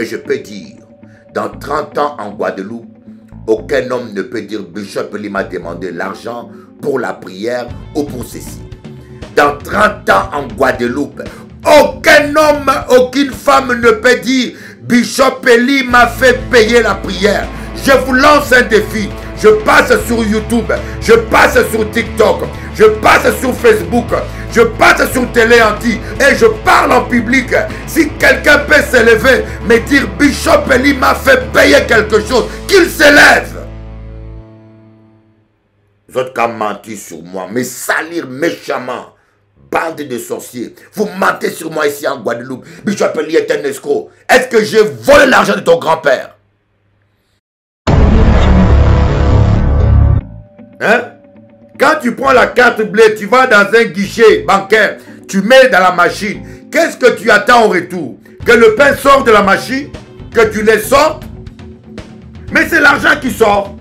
je peux dire, dans 30 ans en Guadeloupe, aucun homme ne peut dire Bishop Eli m'a demandé l'argent pour la prière ou pour ceci. Dans 30 ans en Guadeloupe, aucun homme, aucune femme ne peut dire Bishop Eli m'a fait payer la prière. Je vous lance un défi. Je passe sur YouTube, je passe sur TikTok, je passe sur Facebook, je passe sur Télé Anti et je parle en public. Si quelqu'un peut se lever, me dire Bishop Eli m'a fait payer quelque chose, qu'il se lève. Vous êtes qu'à mentir sur moi, me salir méchamment. Bande de sorciers. Vous mentez sur moi ici en Guadeloupe. Bishop Eli est un escroc. Est-ce que j'ai volé l'argent de ton grand-père? Hein? Quand tu prends la carte bleue, tu vas dans un guichet bancaire, tu mets dans la machine. Qu'est-ce que tu attends au retour? Que le pain sorte de la machine? Que tu les sortes? Mais c'est l'argent qui sort.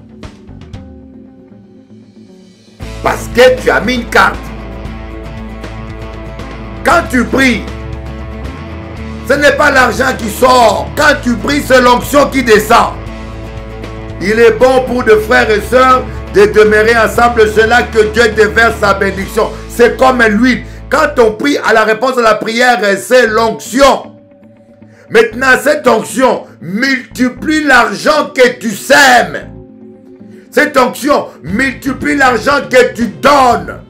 Parce que tu as mis une carte. Quand tu pries, ce n'est pas l'argent qui sort. Quand tu pries, c'est l'onction qui descend. Il est bon pour de frères et sœurs de demeurer ensemble, c'est là que Dieu déverse sa bénédiction. C'est comme l'huile. Quand on prie, à la réponse à la prière, c'est l'onction. Maintenant, cette onction multiplie l'argent que tu sèmes. Cette onction multiplie l'argent que tu donnes.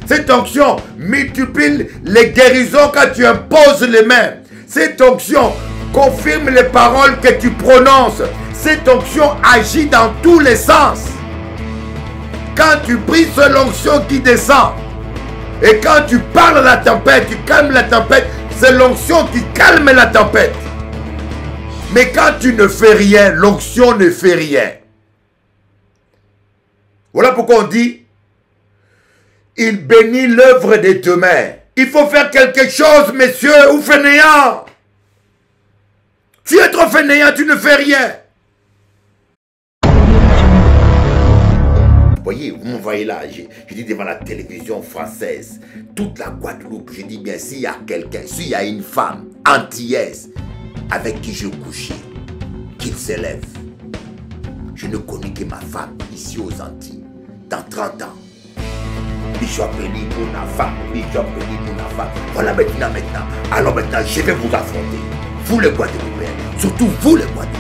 Cette onction multiplie les guérisons quand tu imposes les mains. Cette onction confirme les paroles que tu prononces. Cette onction agit dans tous les sens. Quand tu pries, c'est l'onction qui descend. Et quand tu parles à la tempête, tu calmes la tempête, c'est l'onction qui calme la tempête. Mais quand tu ne fais rien, l'onction ne fait rien. Voilà pourquoi on dit, il bénit l'œuvre de tes mains. Il faut faire quelque chose, messieurs, ou fainéants. Tu es trop fainéant, tu ne fais rien. Vous voyez, vous me voyez là, je dis devant la télévision française, toute la Guadeloupe, je dis bien, s'il y a quelqu'un, s'il y a une femme antillaise avec qui je couchais, qu'il s'élève. Je ne connais que ma femme ici aux Antilles, dans 30 ans. Bishop Eli, mon femme, Bishop Eli, mon femme. Voilà maintenant. Alors maintenant, je vais vous affronter. Vous les Guadeloupéens, surtout vous les Guadeloupéens.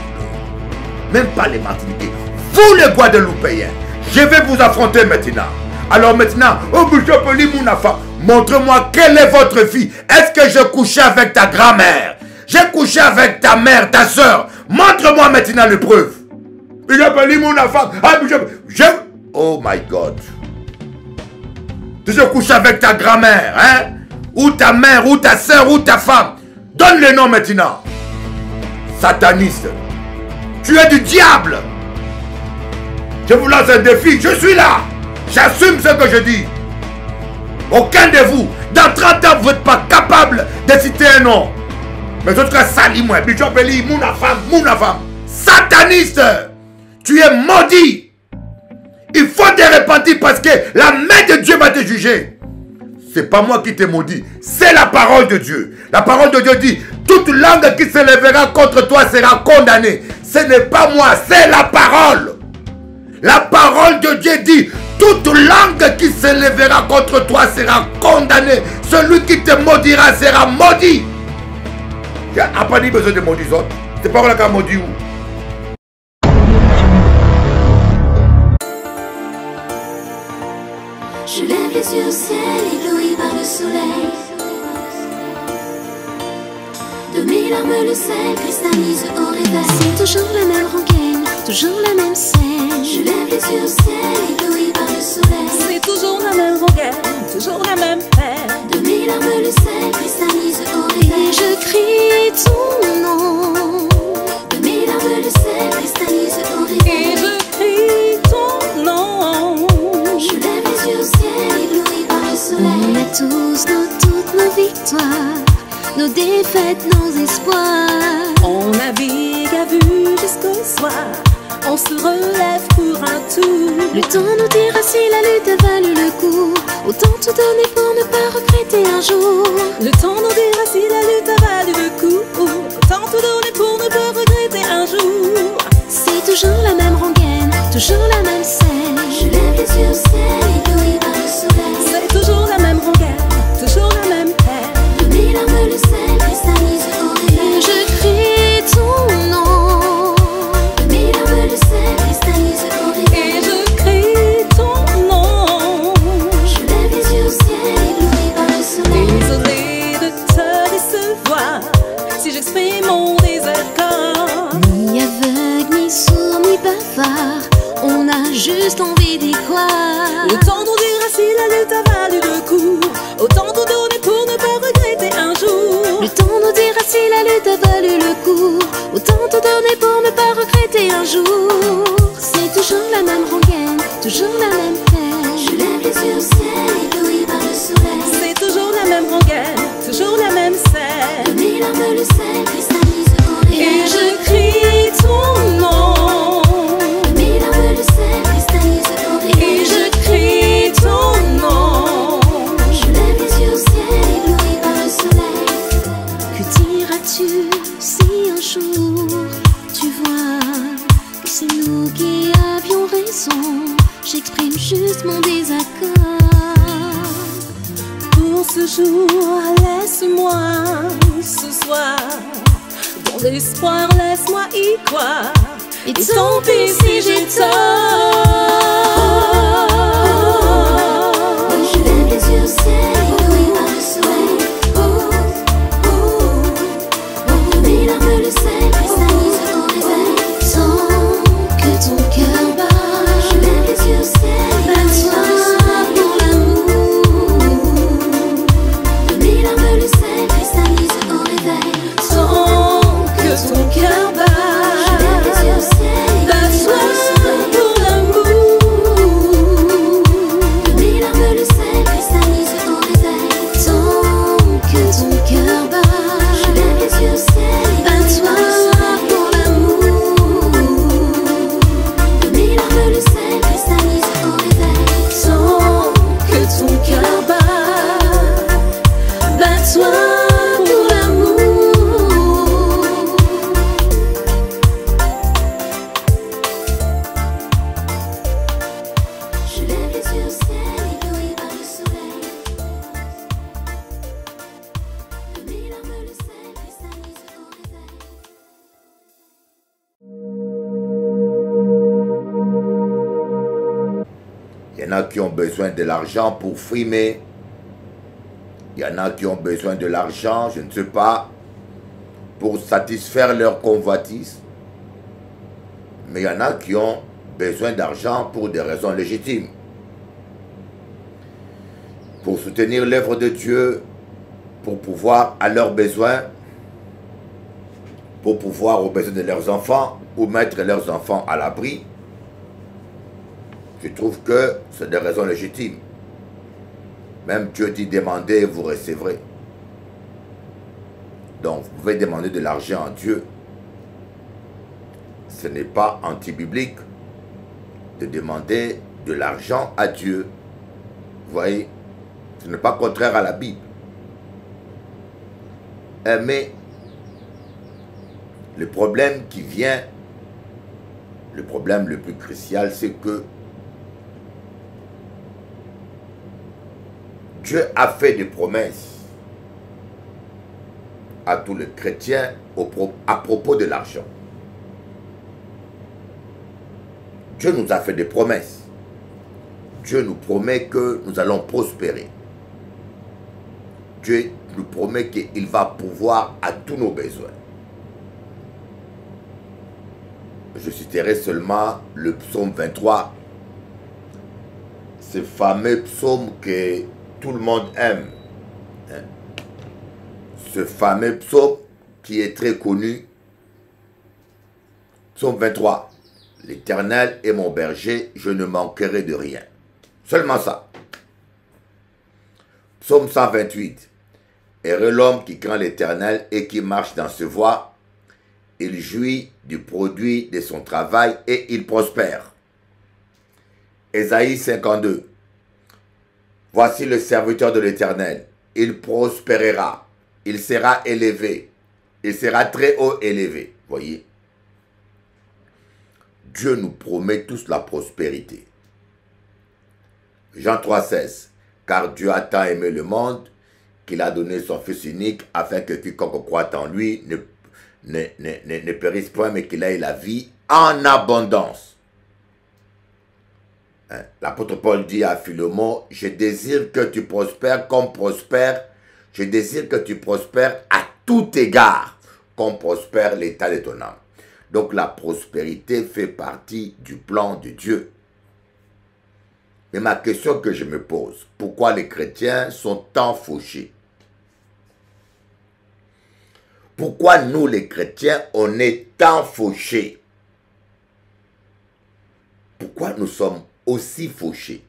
Même pas les Martiniquais, vous les Guadeloupéens. Je vais vous affronter maintenant. Alors maintenant, oh Bishop Eli, mon femme, montre-moi quelle est votre fille. Est-ce que je couchais avec ta grand-mère? J'ai couché avec ta mère, ta soeur. Montre-moi maintenant les preuves. Bishop Eli, mon femme. Ah, oh my God. Tu as couché avec ta grand-mère, hein? Ou ta mère, ou ta soeur, ou ta femme. Donne le nom maintenant. Sataniste. Tu es du diable. Je vous lance un défi. Je suis là. J'assume ce que je dis. Aucun de vous, dans 30 ans, vous n'êtes pas capable de citer un nom. Mais en tout cas, salis-moi. Bishop Eli, mon femme. Sataniste. Tu es maudit. Il faut te repentir parce que la main de Dieu va te juger. C'est pas moi qui te maudis, c'est la parole de Dieu. La parole de Dieu dit, toute langue qui se lèvera contre toi sera condamnée. Ce n'est pas moi, c'est la parole. La parole de Dieu dit, toute langue qui se lèvera contre toi sera condamnée. Celui qui te maudira sera maudit. Il n'y a pas besoin de maudire autres. C'est pas là qu'a maudit où? Je lève les yeux au ciel, ébloui par le soleil. De mes larmes le sel cristallise au réveil. C'est toujours la même rengaine, toujours la même scène. Je lève les yeux au ciel, ébloui par le soleil. C'est toujours la même rengaine, toujours la même peine. De mes larmes le sel cristallise au réveil. Et je crie ton nom. De mes larmes le sel cristallise au réveil. Et je crie ton nom. Je lève les yeux au ciel, ébloui par le soleil. On a tous toutes nos victoires, nos défaites, nos espoirs. On navigue à vue jusqu'au soir. On se relève pour un tour. Le temps nous dira si la lutte a valu le coup. Autant tout donner pour ne pas regretter un jour. Le temps nous dira si la lutte a valu le coup. Autant tout donner pour ne pas regretter. toujours la même scène. Je lève les yeux au ciel, ébloui par le soleil. C'est toujours la même rengaine, toujours la même peine. De mes larmes le sel cristallise au réveil. Et je crie ton nom. De mes larmes le sel cristallise au réveil. Et je crie ton nom. Je lève les yeux au ciel, ébloui par le soleil. Désolée de te décevoir si j'exprime mon désaccord. Ni aveugle, ni sourd, ni bavard, on a juste envie d'y croire. Autant nous dire si la lutte a valu le coup, autant nous donner pour ne pas regretter un jour. Le temps nous dira si la lutte a valu le coup, autant tout donner pour ne pas regretter un jour. C'est toujours la même rengaine, toujours la même peine. Je lève les yeux au ciel, ébloui par le soleil. C'est toujours la même rengaine, toujours la même De scène. mes larmes le sel cristallise au réveil. Et je crie ton nom. De mes larmes le sel cristallise au réveil. Et je crie ton nom. Je lève les yeux au ciel, ébloui par le soleil. Que diras-tu si un jour tu vois que c'est nous qui avions raison? J'exprime juste mon désaccord. Pour ce jour, laisse-moi ce soir. Dans l'espoir, laisse-moi y croire. Et Tant pis si j'ai tort. Je lève les yeux au ciel, ébloui par le soleil. De mes larmes le sel cristallise au réveil. Sans que ton cœur bat, je lève les yeux au ciel, ébloui par le soleil. Pour l'amour, de mes larmes le sel cristallise au réveil. Tant que ton cœur bat, Je lève les yeux au ciel, ébloui par le soleil. pour l'amour. De mes larmes le sel cristallise au réveil. Tant que ton cœur bat, je lève les yeux au ciel, ébloui par le soleil. Pour l'amour, de mes larmes le sel cristallise au réveil. Tant que ton cœur bat, bats-toi pour l'amour. Je lève les yeux au ciel, ébloui par le soleil. De mes larmes le sel cristallise au réveil. Il y en a qui ont besoin de l'argent pour frimer. Il y en a qui ont besoin de l'argent, je ne sais pas, pour satisfaire leur convoitise. Mais il y en a qui ont besoin d'argent pour des raisons légitimes. Pour soutenir l'œuvre de Dieu, pour pouvoir à leurs besoins, pour pouvoir aux besoins de leurs enfants ou mettre leurs enfants à l'abri. Je trouve que c'est des raisons légitimes. Même Dieu dit demandez et vous recevrez. Donc vous pouvez demander de l'argent à Dieu. Ce n'est pas anti-biblique de demander de l'argent à Dieu. Vous voyez, ce n'est pas contraire à la Bible. Mais le problème qui vient, le problème le plus crucial, c'est que Dieu a fait des promesses à tous les chrétiens à propos de l'argent. Dieu nous a fait des promesses. Dieu nous promet que nous allons prospérer. Dieu nous promet qu'il va pourvoir à tous nos besoins. Je citerai seulement le psaume 23. Ce fameux psaume que tout le monde aime. Ce fameux psaume qui est très connu. Psaume 23. L'Éternel est mon berger, je ne manquerai de rien. Seulement ça. Psaume 128. Heureux l'homme qui craint l'Éternel et qui marche dans ses voies. Il jouit du produit de son travail et il prospère. Ésaïe 52. Voici le serviteur de l'Éternel. Il prospérera. Il sera élevé. Il sera très haut élevé. Voyez. Dieu nous promet tous la prospérité. Jean 3,16. Car Dieu a tant aimé le monde qu'il a donné son Fils unique afin que quiconque croit en lui ne périsse point, mais qu'il ait la vie en abondance. Hein? L'apôtre Paul dit à Philémon, je désire que tu prospères comme prospère, je désire que tu prospères à tout égard, comme prospère l'état de ton âme. Donc la prospérité fait partie du plan de Dieu. Mais ma question que je me pose, pourquoi les chrétiens sont tant fauchés? Pourquoi nous les chrétiens, on est tant fauchés? Pourquoi nous sommes aussi fauchés?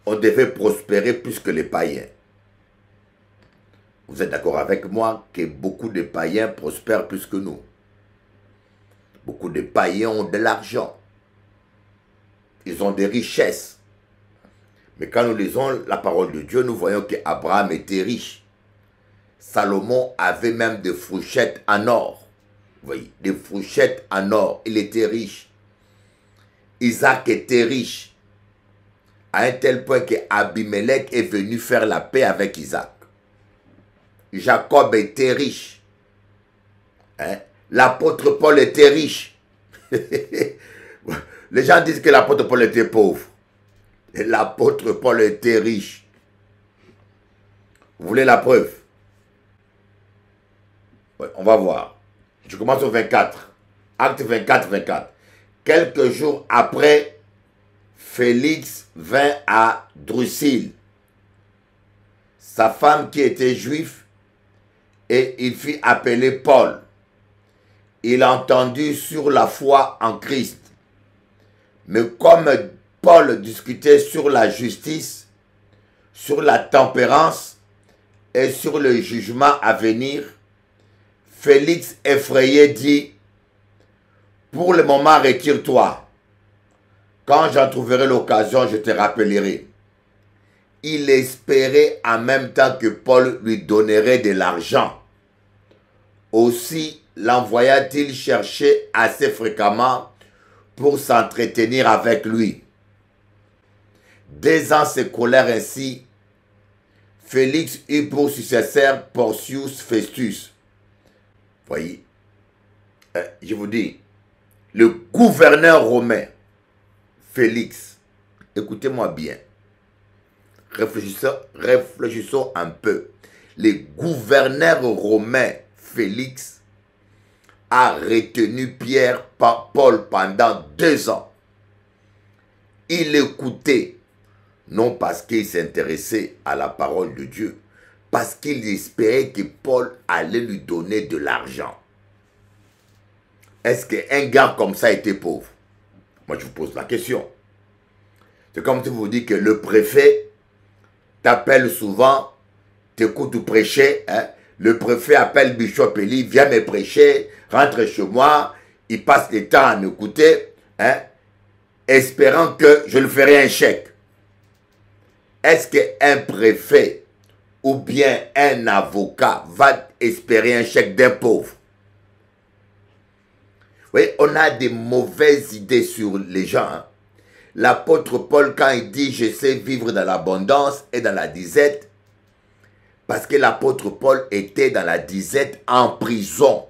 On devait prospérer plus que les païens. Vous êtes d'accord avec moi que beaucoup de païens prospèrent plus que nous? Beaucoup de païens ont de l'argent. Ils ont des richesses. Mais quand nous lisons la parole de Dieu, nous voyons qu'Abraham était riche. Salomon avait même des fourchettes en or. Vous voyez, des fourchettes en or. Il était riche. Isaac était riche. À un tel point qu'Abimelech est venu faire la paix avec Isaac. Jacob était riche. Hein? L'apôtre Paul était riche. Les gens disent que l'apôtre Paul était pauvre. L'apôtre Paul était riche. Vous voulez la preuve? Ouais, on va voir. Je commence au 24. Acte 24, 24. Quelques jours après, Félix vint à Drusille, sa femme qui était juive, et il fit appeler Paul. Il entendit sur la foi en Christ. Mais comme Paul discutait sur la justice, sur la tempérance et sur le jugement à venir, Félix effrayé dit, « Pour le moment, retire-toi. Quand j'en trouverai l'occasion, je te rappellerai. » Il espérait en même temps que Paul lui donnerait de l'argent. Aussi l'envoya-t-il chercher assez fréquemment pour s'entretenir avec lui. Désaisant ses colères ainsi, Félix eut pour successeur Porcius Festus. Voyez, je vous dis, le gouverneur romain, Félix, écoutez-moi bien, réfléchissons un peu. Le gouverneur romain, Félix, a retenu Pierre par Paul pendant 2 ans. Il l'écoutait, non parce qu'il s'intéressait à la parole de Dieu, parce qu'il espérait que Paul allait lui donner de l'argent. Est-ce qu'un gars comme ça était pauvre? Moi, je vous pose la question. C'est comme si vous dites que le préfet t'appelle souvent, t'écoute ou prêcher, hein? Le préfet appelle Bishop Eli, viens me prêcher, rentre chez moi, il passe le temps à m'écouter, hein, espérant que je lui ferai un chèque. Est-ce qu'un préfet ou bien un avocat va espérer un chèque d'un pauvre? Oui, on a des mauvaises idées sur les gens. Hein. L'apôtre Paul, quand il dit « Je sais vivre dans l'abondance et dans la disette », parce que l'apôtre Paul était dans la disette en prison.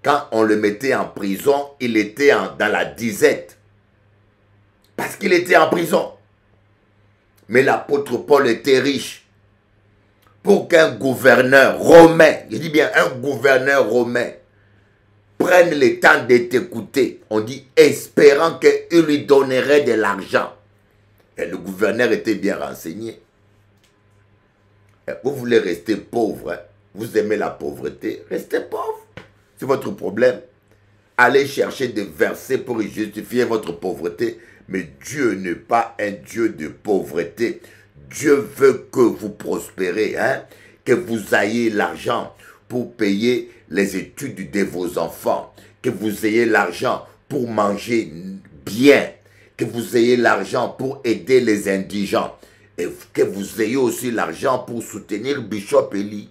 Quand on le mettait en prison, il était dans la disette. Parce qu'il était en prison. Mais l'apôtre Paul était riche. Pour qu'un gouverneur romain, je dis bien un gouverneur romain, prenne le temps de t'écouter, on dit espérant qu'il lui donnerait de l'argent. Et le gouverneur était bien renseigné. Vous voulez rester pauvre, hein? Vous aimez la pauvreté, restez pauvre. C'est votre problème. Allez chercher des versets pour justifier votre pauvreté. Mais Dieu n'est pas un Dieu de pauvreté. Dieu veut que vous prospérez, hein? Que vous ayez l'argent pour payer les études de vos enfants. Que vous ayez l'argent pour manger bien. Que vous ayez l'argent pour aider les indigents. Et que vous ayez aussi l'argent pour soutenir Bishop Eli.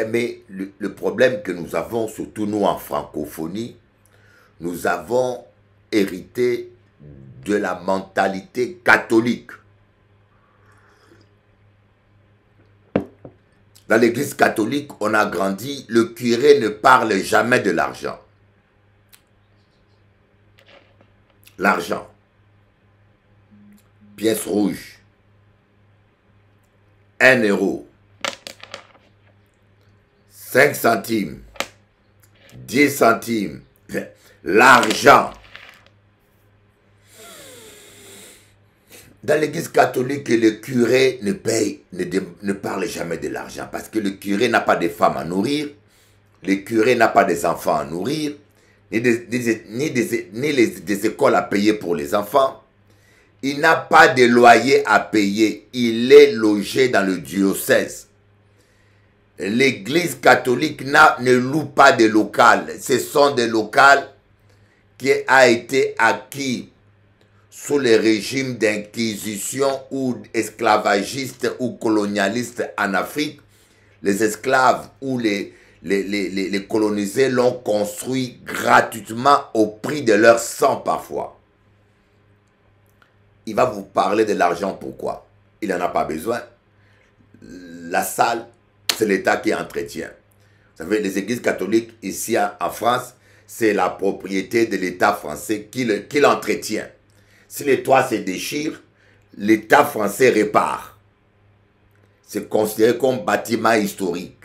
Mais le problème que nous avons, surtout nous en francophonie, nous avons hérité de la mentalité catholique. Dans l'église catholique, on a grandi, le curé ne parle jamais de l'argent. L'argent. Pièce rouge. 1 euro. 5 centimes. 10 centimes. L'argent. Dans l'église catholique, le curé ne parle jamais de l'argent parce que le curé n'a pas de femmes à nourrir, le curé n'a pas des enfants à nourrir, ni des écoles à payer pour les enfants. Il n'a pas de loyer à payer, il est logé dans le diocèse. L'église catholique ne loue pas de local, ce sont des locaux qui ont été acquis sous les régimes d'inquisition ou esclavagistes ou colonialistes en Afrique. Les esclaves ou les colonisés l'ont construit gratuitement au prix de leur sang parfois. Il va vous parler de l'argent, pourquoi? Il n'en a pas besoin. La salle, c'est l'État qui entretient. Vous savez, les églises catholiques ici en France, c'est la propriété de l'État français qui l'entretient. Si les toits se déchirent, l'État français répare. C'est considéré comme bâtiment historique.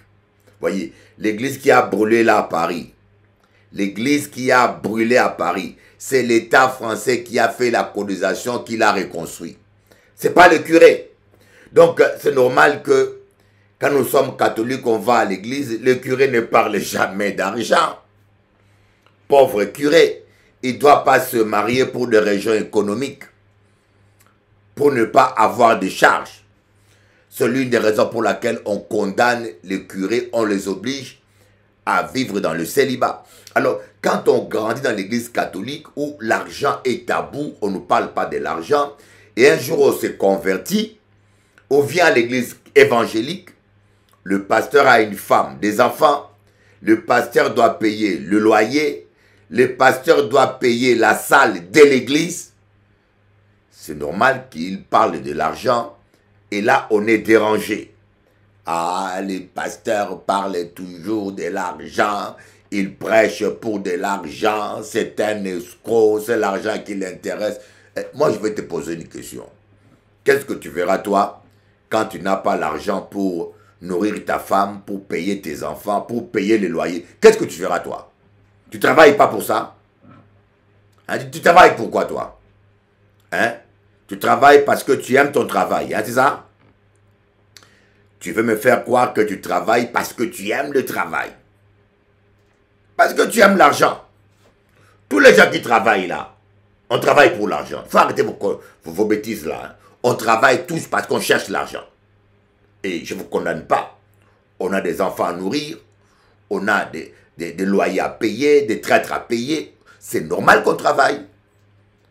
Voyez, l'église qui a brûlé là à Paris, l'église qui a brûlé à Paris, c'est l'État français qui a fait la colonisation, qui l'a reconstruit. Ce n'est pas le curé. Donc, c'est normal que quand nous sommes catholiques, on va à l'église, le curé ne parle jamais d'argent. Pauvre curé, il ne doit pas se marier pour des raisons économiques, pour ne pas avoir de charges. C'est l'une des raisons pour laquelle on condamne les curés, on les oblige à vivre dans le célibat. Alors, quand on grandit dans l'église catholique où l'argent est tabou, on ne parle pas de l'argent, et un jour on se convertit, on vient à l'église évangélique, le pasteur a une femme, des enfants, le pasteur doit payer le loyer, le pasteur doit payer la salle de l'église. C'est normal qu'il parle de l'argent, et là on est dérangé. Ah, les pasteurs parlent toujours de l'argent, ils prêchent pour de l'argent, c'est un escroc, c'est l'argent qui l'intéresse. Moi, je vais te poser une question. Qu'est-ce que tu verras, toi, quand tu n'as pas l'argent pour nourrir ta femme, pour payer tes enfants, pour payer les loyers? Qu'est-ce que tu verras, toi? Tu ne travailles pas pour ça? Hein? Tu travailles pour quoi, toi? Hein? Tu travailles parce que tu aimes ton travail, hein, c'est ça? Tu veux me faire croire que tu travailles parce que tu aimes le travail. Parce que tu aimes l'argent. Tous les gens qui travaillent là, on travaille pour l'argent. Il faut arrêter vos bêtises là. Hein. On travaille tous parce qu'on cherche l'argent. Et je ne vous condamne pas. On a des enfants à nourrir. On a des loyers à payer, des traîtres à payer. C'est normal qu'on travaille.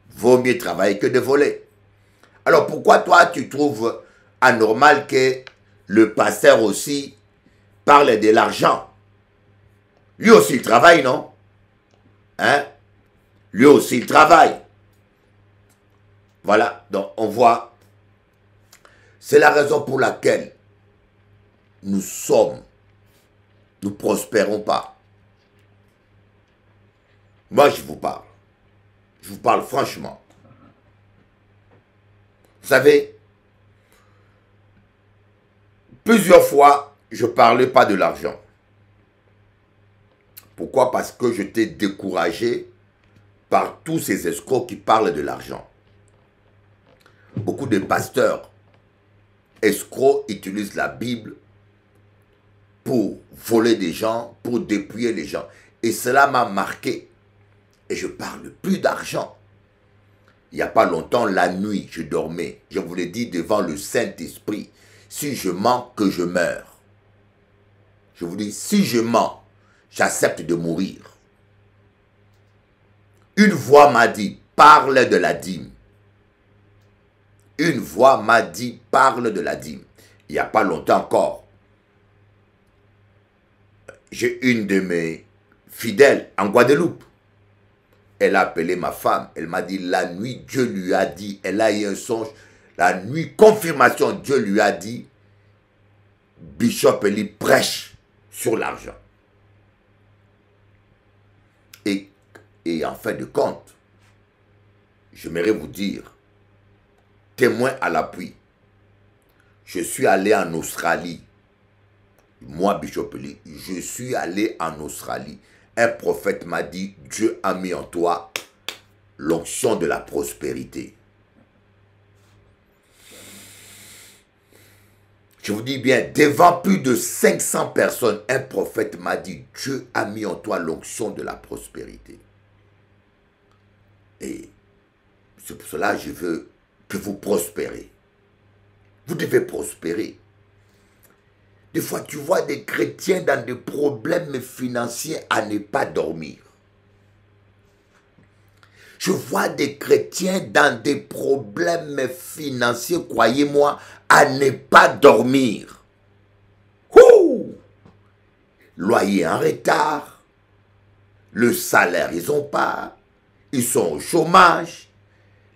Vaut mieux travailler que de voler. Alors pourquoi toi tu trouves anormal que le pasteur aussi parle de l'argent? Lui aussi il travaille, non? Hein? Lui aussi il travaille. Voilà, donc on voit. C'est la raison pour laquelle nous prospérons pas. Moi je vous parle. Je vous parle franchement. Vous savez, plusieurs fois, je ne parlais pas de l'argent. Pourquoi? Parce que j'étais découragé par tous ces escrocs qui parlent de l'argent. Beaucoup de pasteurs escrocs utilisent la Bible pour voler des gens, pour dépouiller les gens. Et cela m'a marqué. Et je ne parle plus d'argent. Il n'y a pas longtemps, la nuit, je dormais. Je vous l'ai dit devant le Saint-Esprit. Si je mens, que je meure. Je vous dis, si je mens, j'accepte de mourir. Une voix m'a dit, parle de la dîme. Une voix m'a dit, parle de la dîme. Il n'y a pas longtemps encore. j'ai une de mes fidèles en Guadeloupe. Elle a appelé ma femme. Elle m'a dit, la nuit, Dieu lui a dit, elle a eu un songe. La nuit, confirmation, Dieu lui a dit, Bishop Eli prêche sur l'argent. Et en fin de compte, j'aimerais vous dire, témoin à l'appui, je suis allé en Australie. Moi, Bishop Eli, je suis allé en Australie. Un prophète m'a dit, Dieu a mis en toi l'onction de la prospérité. Je vous dis bien, devant plus de 500 personnes, un prophète m'a dit, Dieu a mis en toi l'onction de la prospérité. Et c'est pour cela que je veux que vous prospérez. Vous devez prospérer. Des fois, tu vois des chrétiens dans des problèmes financiers à ne pas dormir. Je vois des chrétiens dans des problèmes financiers, croyez-moi, à ne pas dormir. Ouh! Loyer en retard, le salaire, ils n'ont pas, ils sont au chômage,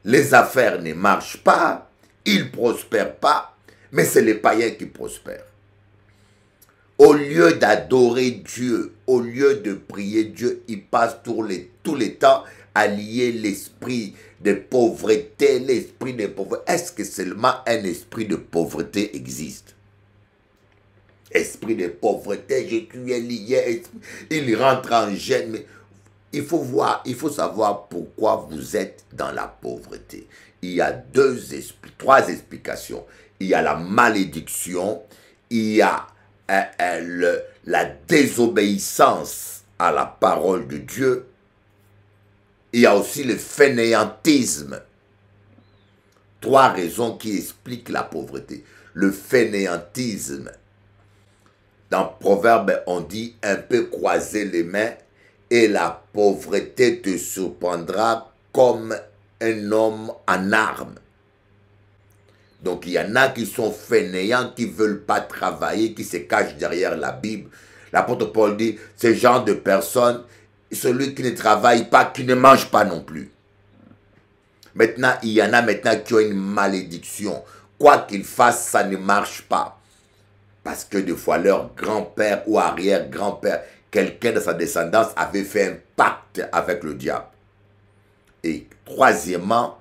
les affaires ne marchent pas, ils ne prospèrent pas, mais c'est les païens qui prospèrent. Au lieu d'adorer Dieu, au lieu de prier Dieu, ils passent tous les temps à lier l'esprit de pauvreté, l'esprit de pauvreté. Est-ce que seulement un esprit de pauvreté existe? Esprit de pauvreté, tu es lié, il rentre en gêne. Mais il faut voir, il faut savoir pourquoi vous êtes dans la pauvreté. Il y a trois explications. Il y a la malédiction, il y a la désobéissance à la parole de Dieu. Il y a aussi le fainéantisme. Trois raisons qui expliquent la pauvreté. Le fainéantisme. Dans Proverbe, on dit un peu croiser les mains et la pauvreté te surprendra comme un homme en armes. Donc il y en a qui sont fainéants, qui ne veulent pas travailler, qui se cachent derrière la Bible. L'apôtre Paul dit, ce genre de personnes, celui qui ne travaille pas, qui ne mange pas non plus. Maintenant, il y en a maintenant qui ont une malédiction. Quoi qu'ils fassent, ça ne marche pas. Parce que des fois, leur grand-père ou arrière-grand-père, quelqu'un de sa descendance avait fait un pacte avec le diable. Et troisièmement,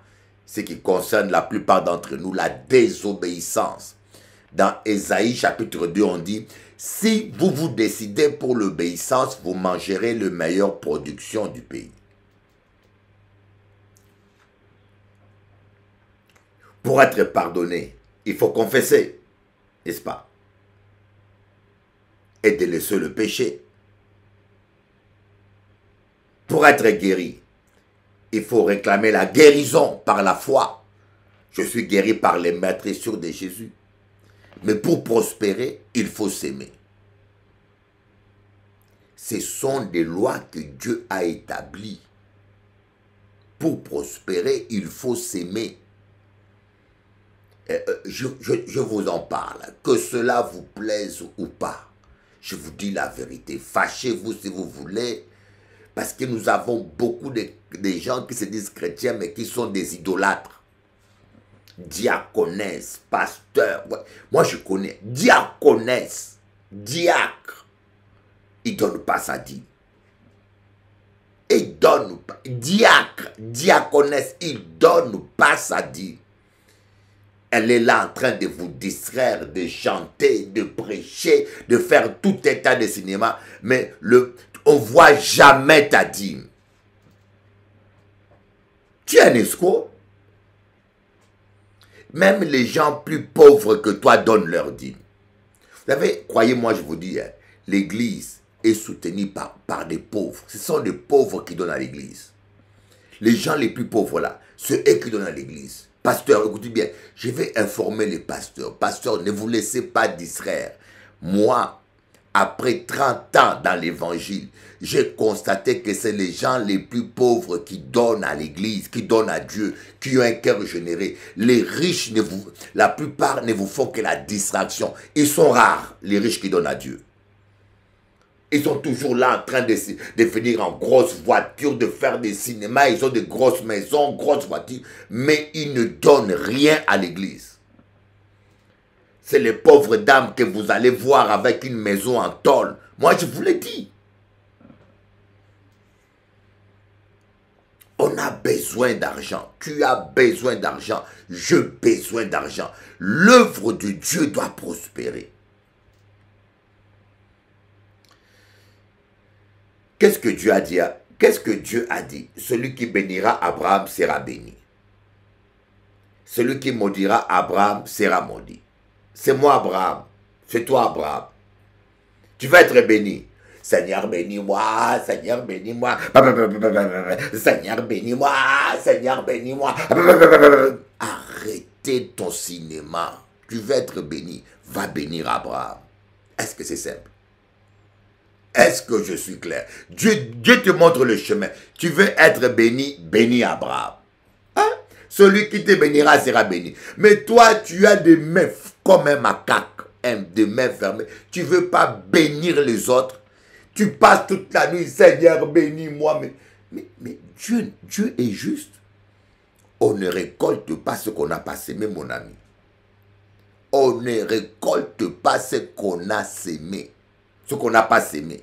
ce qui concerne la plupart d'entre nous, la désobéissance. Dans Ésaïe chapitre 2, on dit, si vous vous décidez pour l'obéissance, vous mangerez la meilleure production du pays. Pour être pardonné, il faut confesser, n'est-ce pas? Et délaisser le péché. Pour être guéri, il faut réclamer la guérison par la foi. Je suis guéri par les maîtresses de Jésus. Mais pour prospérer, il faut s'aimer. Ce sont des lois que Dieu a établies. Pour prospérer, il faut s'aimer. Je vous en parle. Que cela vous plaise ou pas. Je vous dis la vérité. Fâchez-vous si vous voulez. Parce que nous avons beaucoup de gens qui se disent chrétiens, mais qui sont des idolâtres. Diaconesse, pasteur. Ouais. Moi, je connais. Diaconesse, diacre. Il ne donne pas sa dîme. Il donne pas. Diacre, diaconesse, il ne donne pas sa dîme. Elle est là en train de vous distraire, de chanter, de prêcher, de faire tout état de cinéma. Mais on ne voit jamais ta dîme. Tu es un escroc. Même les gens plus pauvres que toi donnent leur dîme. Vous savez, croyez-moi, je vous dis, hein, l'église est soutenue par des pauvres. Ce sont des pauvres qui donnent à l'église. Les gens les plus pauvres là, c'est eux qui donnent à l'église. Pasteur, écoutez bien, je vais informer les pasteurs. Pasteur, ne vous laissez pas distraire. Moi, après 30 ans dans l'évangile, j'ai constaté que c'est les gens les plus pauvres qui donnent à l'église, qui donnent à Dieu, qui ont un cœur généreux. Les riches, la plupart ne vous font que la distraction. Ils sont rares, les riches qui donnent à Dieu. Ils sont toujours là en train de venir en grosse voiture, de faire des cinémas. Ils ont de grosses maisons, grosses voitures. Mais ils ne donnent rien à l'église. C'est les pauvres dames que vous allez voir avec une maison en tôle. Moi, je vous l'ai dit. On a besoin d'argent. Tu as besoin d'argent. J'ai besoin d'argent. L'œuvre de Dieu doit prospérer. Qu'est-ce que Dieu a dit? Qu'est-ce que Dieu a dit? Celui qui bénira Abraham sera béni. Celui qui maudira Abraham sera maudit. C'est moi Abraham. C'est toi Abraham. Tu vas être béni. Seigneur bénis-moi, Seigneur bénis-moi. Seigneur bénis-moi, Seigneur bénis-moi. Arrêtez ton cinéma. Tu veux être béni. Va bénir Abraham. Est-ce que c'est simple? Est-ce que je suis clair? Dieu te montre le chemin. Tu veux être béni, bénis Abraham. Hein? Celui qui te bénira sera béni. Mais toi, tu as des mains comme un macaque, des mains fermées. Tu ne veux pas bénir les autres. Tu passes toute la nuit, Seigneur, bénis-moi. Mais Dieu est juste. On ne récolte pas ce qu'on a pas sémé, mon ami. On ne récolte pas ce qu'on a sémé. Ce qu'on n'a pas sémé.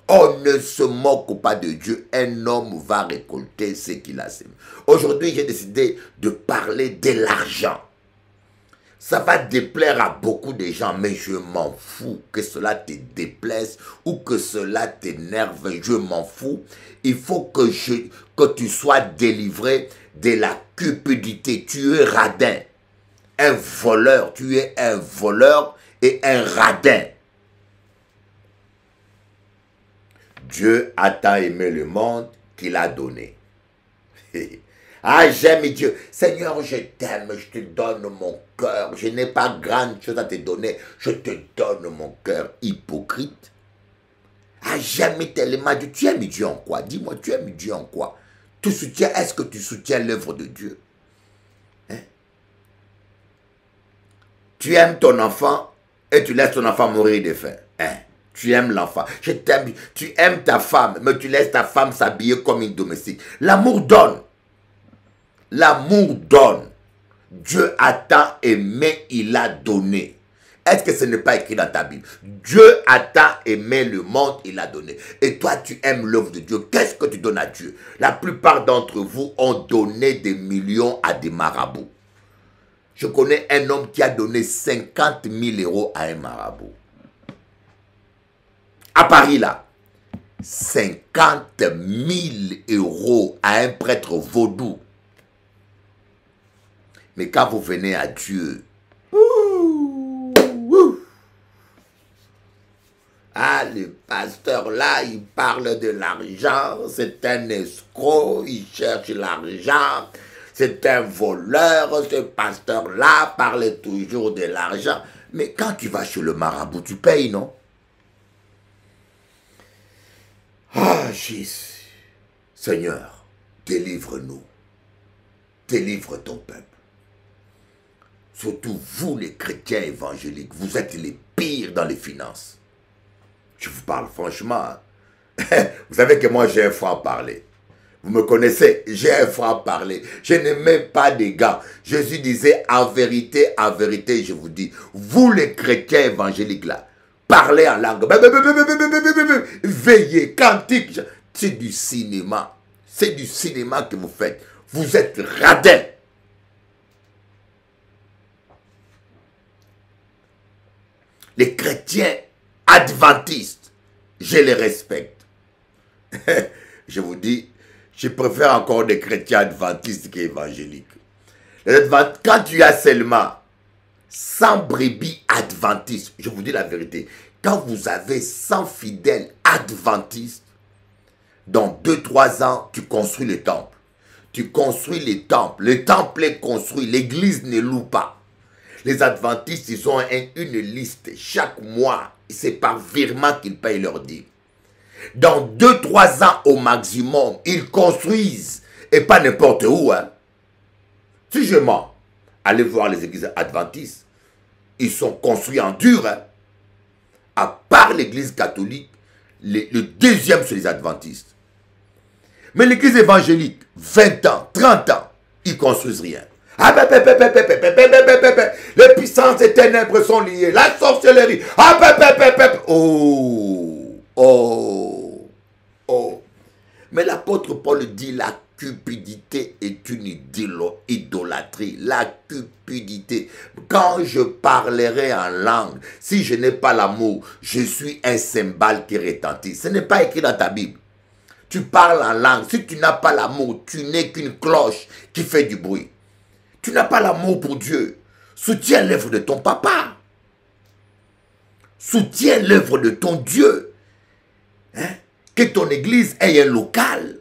On ne se moque pas de Dieu. Un homme va récolter ce qu'il a sémé. Aujourd'hui, j'ai décidé de parler de l'argent. Ça va déplaire à beaucoup de gens, mais je m'en fous que cela te déplaise ou que cela t'énerve. Je m'en fous. Il faut que tu sois délivré de la cupidité. Tu es radin. Un voleur. Tu es un voleur et un radin. Dieu a tant aimé le monde qu'il a donné. Ah, j'aime Dieu. Seigneur, je t'aime, je te donne mon cœur. Je n'ai pas grande chose à te donner. Je te donne mon cœur. Hypocrite. Ah, j'aime tellement Dieu. Tu aimes Dieu en quoi? Dis-moi, tu aimes Dieu en quoi? Est-ce que tu soutiens l'œuvre de Dieu? Hein? Tu aimes ton enfant et tu laisses ton enfant mourir de faim. Hein? Tu aimes l'enfant. Je t'aime. Tu aimes ta femme, mais tu laisses ta femme s'habiller comme une domestique. L'amour donne. L'amour donne. Dieu a tant aimé, il a donné. Est-ce que ce n'est pas écrit dans ta Bible? Dieu a tant aimé le monde, il a donné. Et toi, tu aimes l'œuvre de Dieu. Qu'est-ce que tu donnes à Dieu? La plupart d'entre vous ont donné des millions à des marabouts. Je connais un homme qui a donné 50 000 euros à un marabout. À Paris, là. 50 000 euros à un prêtre vaudou. Mais quand vous venez à Dieu, ah, le pasteur là, il parle de l'argent, c'est un escroc, il cherche l'argent, c'est un voleur, ce pasteur là parle toujours de l'argent. Mais quand tu vas chez le marabout, tu payes, non? Ah, Jésus, Seigneur, délivre-nous, délivre ton peuple. Surtout vous, les chrétiens évangéliques, vous êtes les pires dans les finances. Je vous parle franchement. Vous savez que moi, j'ai un franc-parler. Vous me connaissez, j'ai un franc-parler. Je n'ai même pas de gants. Jésus disait, en vérité, je vous dis, vous, les chrétiens évangéliques, là, parlez en langue. Veillez, cantique. C'est du cinéma. C'est du cinéma que vous faites. Vous êtes radins. Les chrétiens adventistes, je les respecte. Je vous dis, je préfère encore des chrétiens adventistes qu'évangéliques. Quand tu as seulement 100 brebis adventistes, je vous dis la vérité, quand vous avez 100 fidèles adventistes, dans 2-3 ans, tu construis le temple. Tu construis les temples. Le temple est construit, l'église ne loue pas. Les adventistes, ils ont une liste. Chaque mois, c'est par virement qu'ils payent leur dîme. Dans 2-3 ans au maximum, ils construisent. Et pas n'importe où. Hein. Si je mens, allez voir les églises adventistes. Ils sont construits en dur. Hein. à part l'église catholique, le deuxième c'est les adventistes. Mais l'église évangélique, 20 ans, 30 ans, ils ne construisent rien. Les puissances des ténèbres sont liées. La sorcellerie. Mais l'apôtre Paul dit la cupidité est une idolâtrie. La cupidité. Quand je parlerai en langue, si je n'ai pas l'amour, je suis un cymbale qui retentit. Ce n'est pas écrit dans ta Bible. Tu parles en langue. Si tu n'as pas l'amour, tu n'es qu'une cloche qui fait du bruit. Tu n'as pas l'amour pour Dieu. Soutiens l'œuvre de ton papa. Soutiens l'œuvre de ton Dieu. Hein? Que ton église ait un local.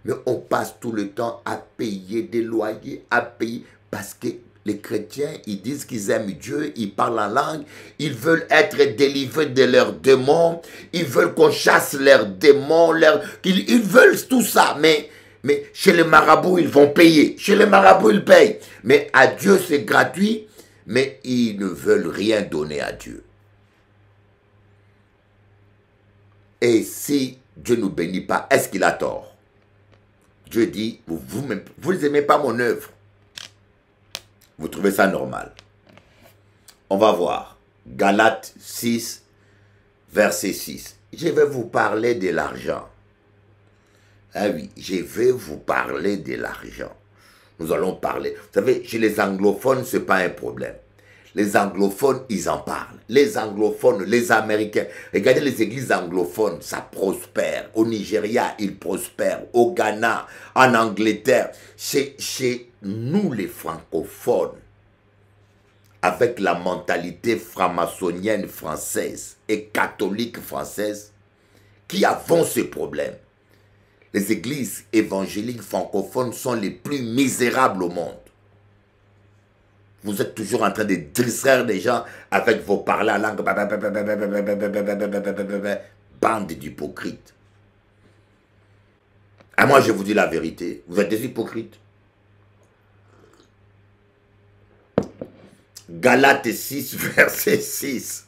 Mais on passe tout le temps à payer des loyers, à payer. Parce que les chrétiens, ils disent qu'ils aiment Dieu, ils parlent en langue, ils veulent être délivrés de leurs démons, ils veulent qu'on chasse leurs démons, ils veulent tout ça. Mais chez les marabouts, ils vont payer. Chez les marabouts, ils payent. Mais à Dieu, c'est gratuit. Mais ils ne veulent rien donner à Dieu. Et si Dieu ne nous bénit pas, est-ce qu'il a tort? Dieu dit, vous n'aimez pas mon œuvre. Vous trouvez ça normal. On va voir. Galates 6, verset 6. Je vais vous parler de l'argent. Ah oui, je vais vous parler de l'argent. Nous allons parler. Vous savez, chez les anglophones, ce n'est pas un problème. Les anglophones, ils en parlent. Les anglophones, les Américains. Regardez les églises anglophones, ça prospère. Au Nigeria, ils prospèrent. Au Ghana, en Angleterre. Chez nous, les francophones, avec la mentalité franc-maçonnienne française et catholique française, qui avons ce problème. Les églises évangéliques francophones sont les plus misérables au monde. Vous êtes toujours en train de distraire des gens avec vos parler en langue. Bande d'hypocrites. Ah, moi, je vous dis la vérité. Vous êtes des hypocrites. Galates 6, verset 6.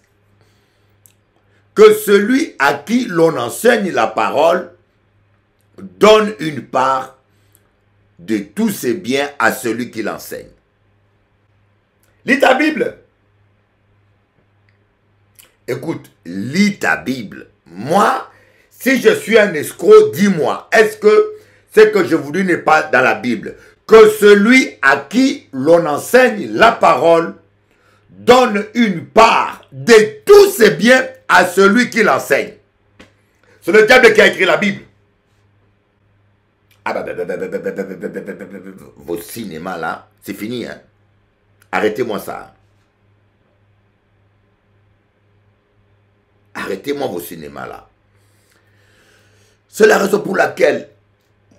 Que celui à qui l'on enseigne la parole donne une part de tous ses biens à celui qui l'enseigne. Lis ta Bible. Écoute, lis ta Bible. Moi, si je suis un escroc, dis-moi, est-ce que ce que je vous dis n'est pas dans la Bible? Que celui à qui l'on enseigne la parole donne une part de tous ses biens à celui qui l'enseigne. C'est le diable qui a écrit la Bible. Ah vos cinémas là, c'est fini, hein. Arrêtez-moi ça. Arrêtez-moi vos cinémas là. C'est la raison pour laquelle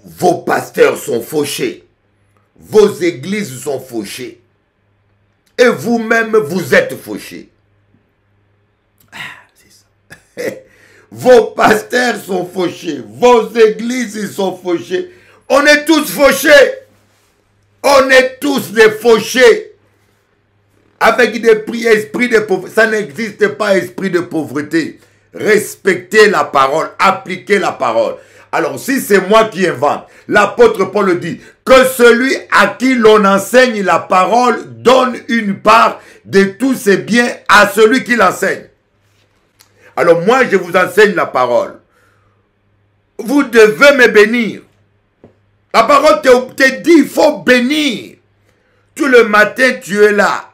vos pasteurs sont fauchés. Vos églises sont fauchées. Et vous-même, vous êtes fauchés. Ah, c'est ça. Vos pasteurs sont fauchés. Vos églises, ils sont fauchés. On est tous fauchés. On est tous des fauchés. Avec des esprits de pauvreté. Ça n'existe pas, esprit de pauvreté. Respectez la parole. Appliquez la parole. Alors, si c'est moi qui invente, l'apôtre Paul dit que celui à qui l'on enseigne la parole donne une part de tous ses biens à celui qui l'enseigne. Alors, moi, je vous enseigne la parole. Vous devez me bénir. La parole te dit, il faut bénir. Tout le matin, tu es là.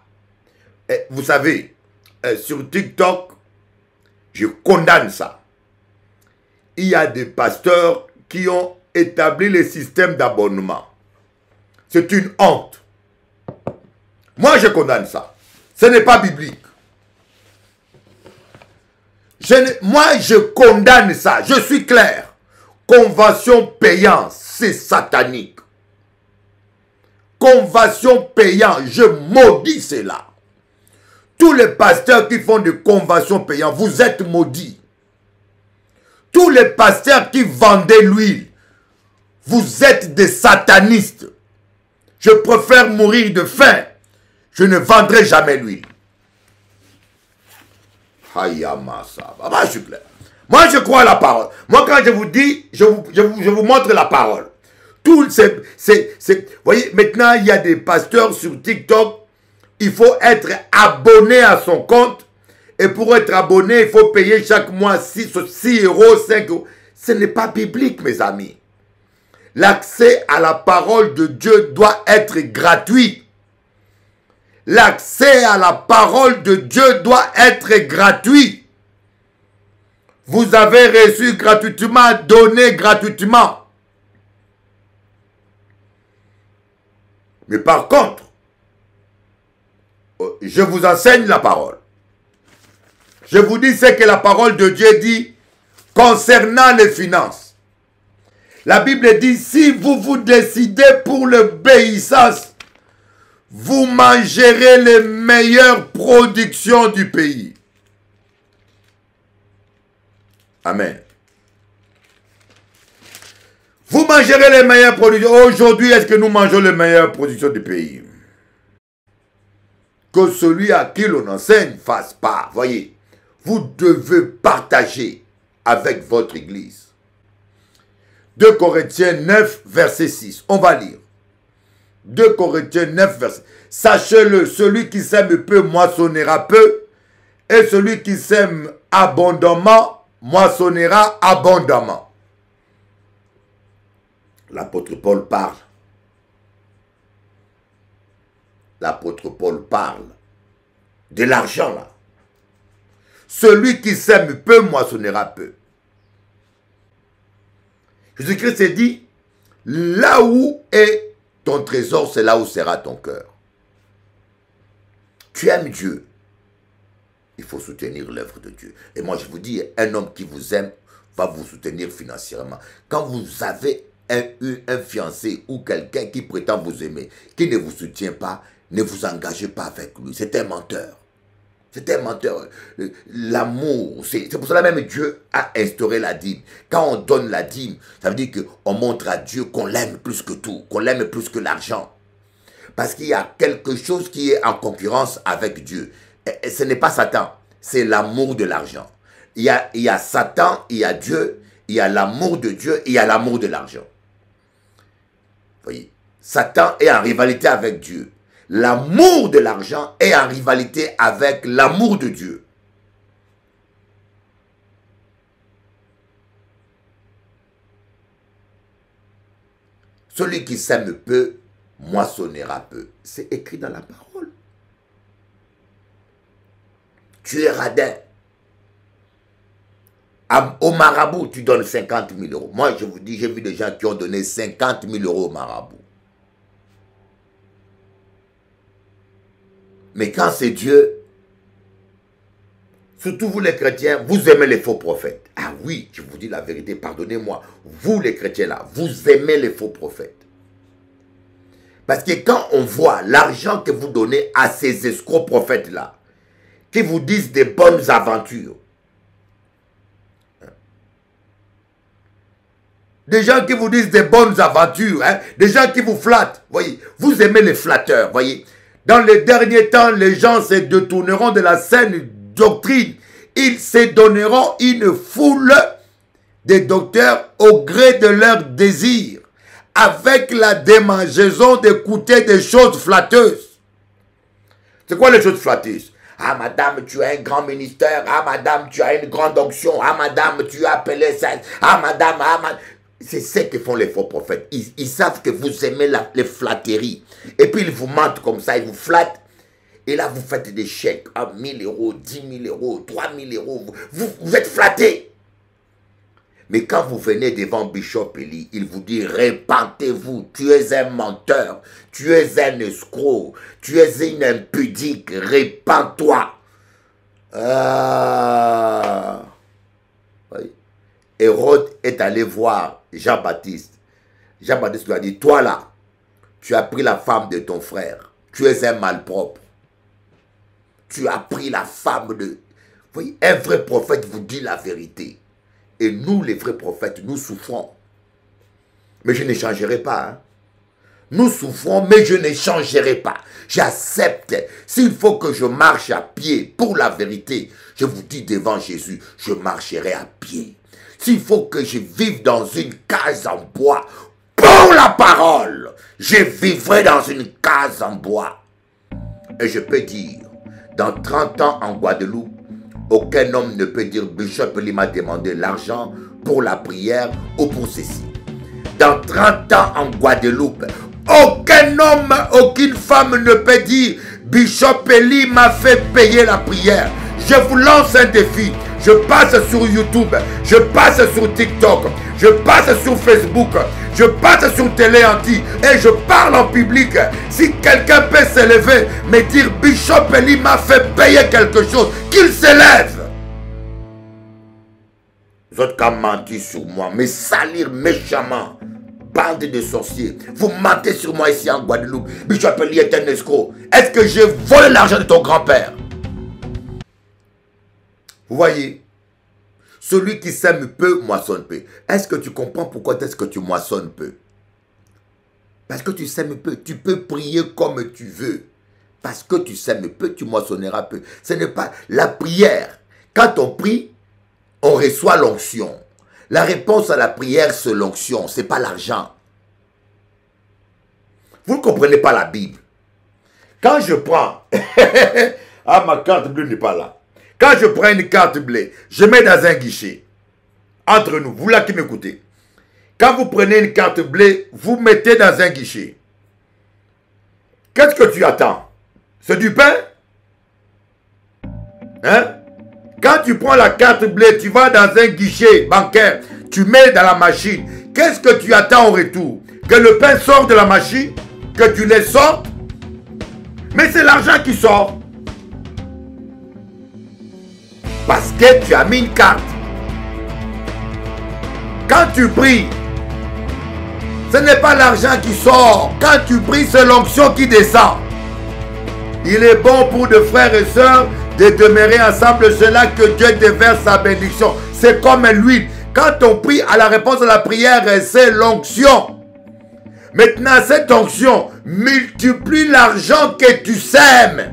Et vous savez, sur TikTok, je condamne ça. Il y a des pasteurs qui ont établi le système d'abonnement. C'est une honte. Moi, je condamne ça. Ce n'est pas biblique. Moi, je condamne ça. Je suis clair. Convention payante, c'est satanique. Convention payante, je maudis cela. Tous les pasteurs qui font des conventions payantes, vous êtes maudits. Tous les pasteurs qui vendaient l'huile, vous êtes des satanistes. Je préfère mourir de faim. Je ne vendrai jamais l'huile. Hayamasa. Moi, je suis clair. Moi, je crois à la parole. Moi, quand je vous dis, je vous montre la parole. Tout, voyez, maintenant, il y a des pasteurs sur TikTok. Il faut être abonné à son compte. Et pour être abonné, il faut payer chaque mois 6 euros, 5 euros. Ce n'est pas biblique, mes amis. L'accès à la parole de Dieu doit être gratuit. L'accès à la parole de Dieu doit être gratuit. Vous avez reçu gratuitement, donné gratuitement. Mais par contre, je vous enseigne la parole. Je vous dis ce que la parole de Dieu dit concernant les finances. La Bible dit, si vous vous décidez pour l'obéissance, vous mangerez les meilleures productions du pays. Amen. Vous mangerez les meilleures productions. Aujourd'hui, est-ce que nous mangeons les meilleures productions du pays? Que celui à qui l'on enseigne fasse part. Voyez, vous devez partager avec votre église. 2 Corinthiens 9, verset 6. On va lire. 2 Corinthiens 9, verset 6. Sachez-le, celui qui sème peu moissonnera peu, et celui qui sème abondamment moissonnera abondamment. L'apôtre Paul parle. L'apôtre Paul parle de l'argent là. Celui qui sème peu moissonnera peu. Jésus-Christ s'est dit, là où est ton trésor, c'est là où sera ton cœur. Tu aimes Dieu, il faut soutenir l'œuvre de Dieu. Et moi je vous dis, un homme qui vous aime va vous soutenir financièrement. Quand vous avez un fiancé ou quelqu'un qui prétend vous aimer, qui ne vous soutient pas, ne vous engagez pas avec lui. C'est un menteur. C'est un menteur. L'amour, c'est pour cela même Dieu a instauré la dîme. Quand on donne la dîme, ça veut dire qu'on montre à Dieu qu'on l'aime plus que tout, qu'on l'aime plus que l'argent. Parce qu'il y a quelque chose qui est en concurrence avec Dieu. Et ce n'est pas Satan, c'est l'amour de l'argent. Il y a Satan, il y a Dieu, il y a l'amour de Dieu, il y a l'amour de l'argent. Voyez, Satan est en rivalité avec Dieu. L'amour de l'argent est en rivalité avec l'amour de Dieu. Celui qui sème peu, moissonnera peu. C'est écrit dans la parole. Tu es radin. Au marabout, tu donnes 50 000 euros. Moi, je vous dis, j'ai vu des gens qui ont donné 50 000 euros au marabout. Mais quand c'est Dieu, surtout vous les chrétiens, vous aimez les faux prophètes. Ah oui, je vous dis la vérité, pardonnez-moi. Vous les chrétiens là, vous aimez les faux prophètes. Parce que quand on voit l'argent que vous donnez à ces escrocs prophètes là, qui vous disent des bonnes aventures, des gens qui vous disent des bonnes aventures, hein, des gens qui vous flattent, voyez, vous aimez les flatteurs, voyez. Dans les derniers temps, les gens se détourneront de la saine doctrine. Ils se donneront une foule de docteurs au gré de leurs désirs, avec la démangeaison d'écouter des choses flatteuses. C'est quoi les choses flatteuses? Ah madame, tu as un grand ministère. Ah madame, tu as une grande onction. Ah madame, tu as appelé ça. Ah madame, ah madame. C'est ce que font les faux prophètes. Ils savent que vous aimez les flatteries. Et puis ils vous mentent comme ça, ils vous flattent. Et là, vous faites des chèques à 1 000 euros, 10 000 euros, 3 000 euros. Vous êtes flattés. Mais quand vous venez devant Bishop Eli, il vous dit, répentez-vous, tu es un menteur, tu es un escroc, tu es une impudique, répands-toi. Oui. Hérode est allé voir Jean-Baptiste. Jean-Baptiste lui a dit, toi là, tu as pris la femme de ton frère, tu es un malpropre. Tu as pris la femme de... Vous voyez, un vrai prophète vous dit la vérité. Et nous, les vrais prophètes, nous souffrons. Mais je ne changerai pas. Hein. Nous souffrons, mais je ne changerai pas. J'accepte. S'il faut que je marche à pied pour la vérité, je vous dis devant Jésus, je marcherai à pied. S'il faut que je vive dans une case en bois pour la parole, je vivrai dans une case en bois. Et je peux dire, dans 30 ans en Guadeloupe, aucun homme ne peut dire Bishop Eli m'a demandé l'argent pour la prière ou pour ceci. Dans 30 ans en Guadeloupe, aucun homme, aucune femme ne peut dire Bishop Eli m'a fait payer la prière. Je vous lance un défi. Je passe sur YouTube, je passe sur TikTok, je passe sur Facebook, je passe sur Téléanti et je parle en public. Si quelqu'un peut s'élever, me dire Bishop Eli m'a fait payer quelque chose, qu'il s'élève. Vous êtes qu'à mentir sur moi, me salir méchamment. Bande de sorciers. Vous mentez sur moi ici en Guadeloupe. Bishop Eli est un escroc. Est-ce que j'ai volé l'argent de ton grand-père? Vous voyez, celui qui sème peu, moissonne peu. Est-ce que tu comprends pourquoi est-ce que tu moissonnes peu? Parce que tu sèmes peu. Tu peux prier comme tu veux. Parce que tu sèmes peu, tu moissonneras peu. Ce n'est pas la prière. Quand on prie, on reçoit l'onction. La réponse à la prière, c'est l'onction. Ce n'est pas l'argent. Vous ne comprenez pas la Bible. Quand je prends... ah, ma carte bleue n'est pas là. Quand je prends une carte bleue, je mets dans un guichet. Entre nous, vous là qui m'écoutez. Quand vous prenez une carte bleue, vous mettez dans un guichet. Qu'est-ce que tu attends? C'est du pain? Hein? Quand tu prends la carte bleue, tu vas dans un guichet bancaire, tu mets dans la machine. Qu'est-ce que tu attends au retour? Que le pain sorte de la machine? Que tu les sortes? Mais c'est l'argent qui sort. Parce que tu as mis une carte. Quand tu pries, ce n'est pas l'argent qui sort. Quand tu pries, c'est l'onction qui descend. Il est bon pour de frères et sœurs de demeurer ensemble. C'est là que Dieu déverse sa bénédiction. C'est comme l'huile. Quand on prie, à la réponse à la prière, c'est l'onction. Maintenant, cette onction multiplie l'argent que tu sèmes.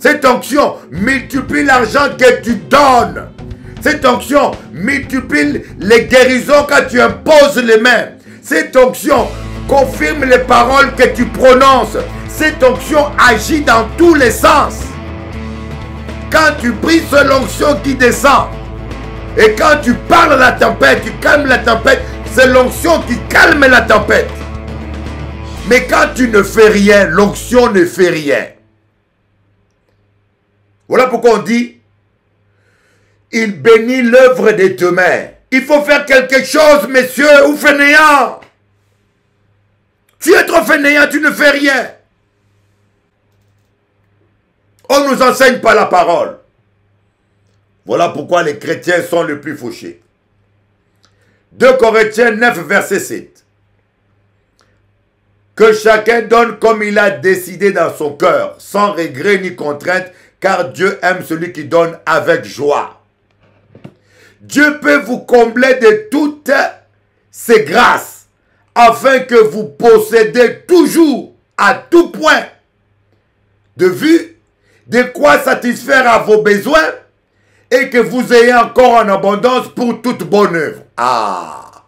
Cette onction multiplie l'argent que tu donnes. Cette onction multiplie les guérisons quand tu imposes les mains. Cette onction confirme les paroles que tu prononces. Cette onction agit dans tous les sens. Quand tu pries, c'est l'onction qui descend. Et quand tu parles à la tempête, tu calmes la tempête, c'est l'onction qui calme la tempête. Mais quand tu ne fais rien, l'onction ne fait rien. Voilà pourquoi on dit, il bénit l'œuvre de tes mains. Il faut faire quelque chose, messieurs, ou fainéants. Tu es trop fainéant, tu ne fais rien. On ne nous enseigne pas la parole. Voilà pourquoi les chrétiens sont les plus fauchés. 2 Corinthiens 9, verset 7. Que chacun donne comme il a décidé dans son cœur, sans regret ni contrainte, car Dieu aime celui qui donne avec joie. Dieu peut vous combler de toutes ses grâces, afin que vous possédez toujours, à tout point de vue, de quoi satisfaire à vos besoins, et que vous ayez encore en abondance pour toute bonne œuvre. Ah!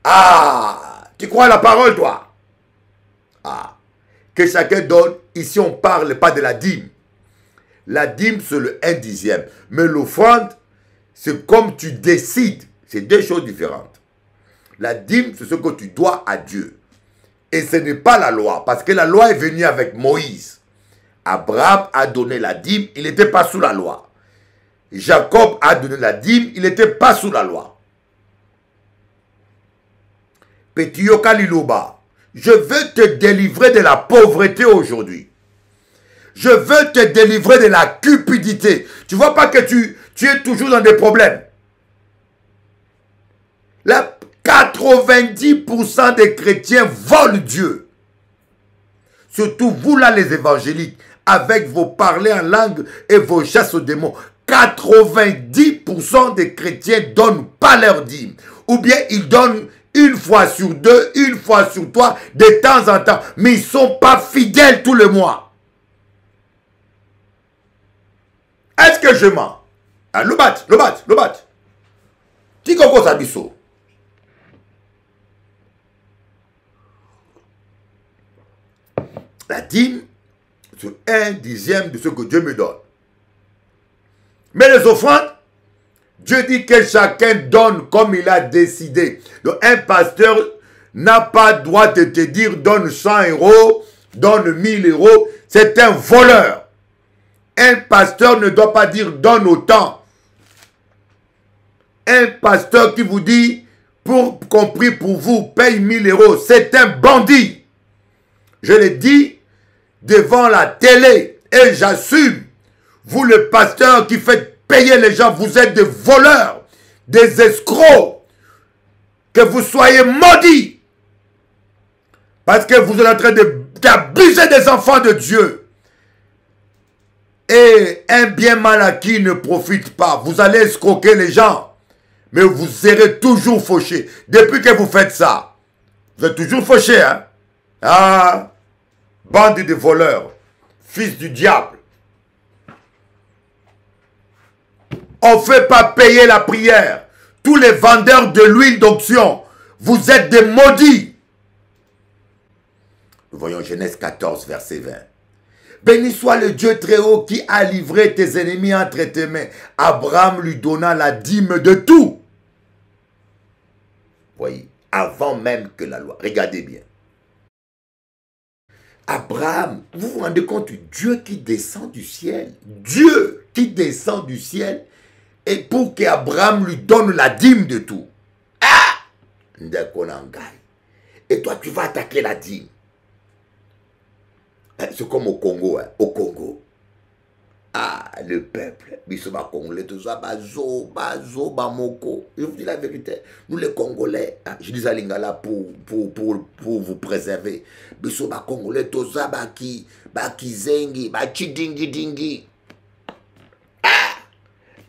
Ah! Tu crois à la parole, toi? Ah! Que chacun donne. Ici, on ne parle pas de la dîme. La dîme, c'est le 1/10. Mais l'offrande, c'est comme tu décides. C'est deux choses différentes. La dîme, c'est ce que tu dois à Dieu. Et ce n'est pas la loi. Parce que la loi est venue avec Moïse. Abraham a donné la dîme. Il n'était pas sous la loi. Jacob a donné la dîme. Il n'était pas sous la loi. Petit Yoka Liloba, je veux te délivrer de la pauvreté aujourd'hui. Je veux te délivrer de la cupidité. Tu ne vois pas que tu es toujours dans des problèmes. Là, 90% des chrétiens volent Dieu. Surtout vous là les évangéliques, avec vos parlers en langue et vos chasses aux démons. 90% des chrétiens ne donnent pas leur dîme. Ou bien ils donnent une fois sur deux, une fois sur trois, de temps en temps. Mais ils ne sont pas fidèles tout le mois. Est-ce que je mens? Ah, Lobat. Tikoko Sabiso. La dîme, c'est 1/10 de ce que Dieu me donne. Mais les offrandes, Dieu dit que chacun donne comme il a décidé. Donc un pasteur n'a pas droit de te dire donne 100 euros, donne 1000 euros. C'est un voleur. Un pasteur ne doit pas dire donne autant. Un pasteur qui vous dit, pour compris pour vous, paye 1000 euros, c'est un bandit. Je l'ai dit devant la télé et j'assume. Vous, le pasteur qui fait payer les gens, vous êtes des voleurs, des escrocs. Que vous soyez maudits. Parce que vous êtes en train d'abuser des enfants de Dieu. Et un bien mal acquis ne profite pas. Vous allez escroquer les gens. Mais vous serez toujours fauchés. Depuis que vous faites ça, vous êtes toujours fauchés, hein? Ah, bande de voleurs, fils du diable. On ne fait pas payer la prière. Tous les vendeurs de l'huile d'onction, vous êtes des maudits. Nous voyons Genèse 14, verset 20. Béni soit le Dieu très haut qui a livré tes ennemis entre tes mains. Abraham lui donna la dîme de tout. Voyez, avant même que la loi. Regardez bien. Abraham, vous vous rendez compte, Dieu qui descend du ciel. Dieu qui descend du ciel. Et pour qu'Abraham lui donne la dîme de tout. Ah! Et toi, tu vas attaquer la dîme. C'est comme au Congo, hein. Au Congo. Ah, le peuple. Bissoba Congolais, tout ça, bazo, bamoko. Je vous dis la vérité. Nous les Congolais, je dis à Lingala pour vous préserver. Bissoba Congolais, tout ça, baki zengi, chidingi dingi.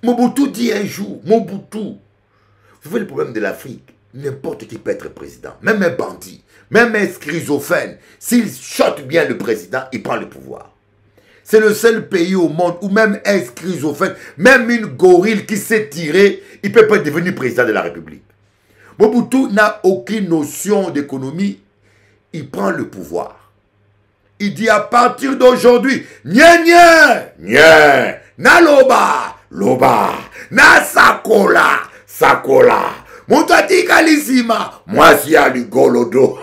Mobutu dit un jour, Mobutu, vous voyez le problème de l'Afrique, n'importe qui peut être président, même un bandit, même un schizophrène, s'il chote bien le président, il prend le pouvoir. C'est le seul pays au monde où même un schizophrène, même une gorille qui s'est tirée, il ne peut pas devenir président de la République. Mobutu n'a aucune notion d'économie, il prend le pouvoir. Il dit à partir d'aujourd'hui, naloba, loba, na sakola, mutatika lisima, moi si a du golodo.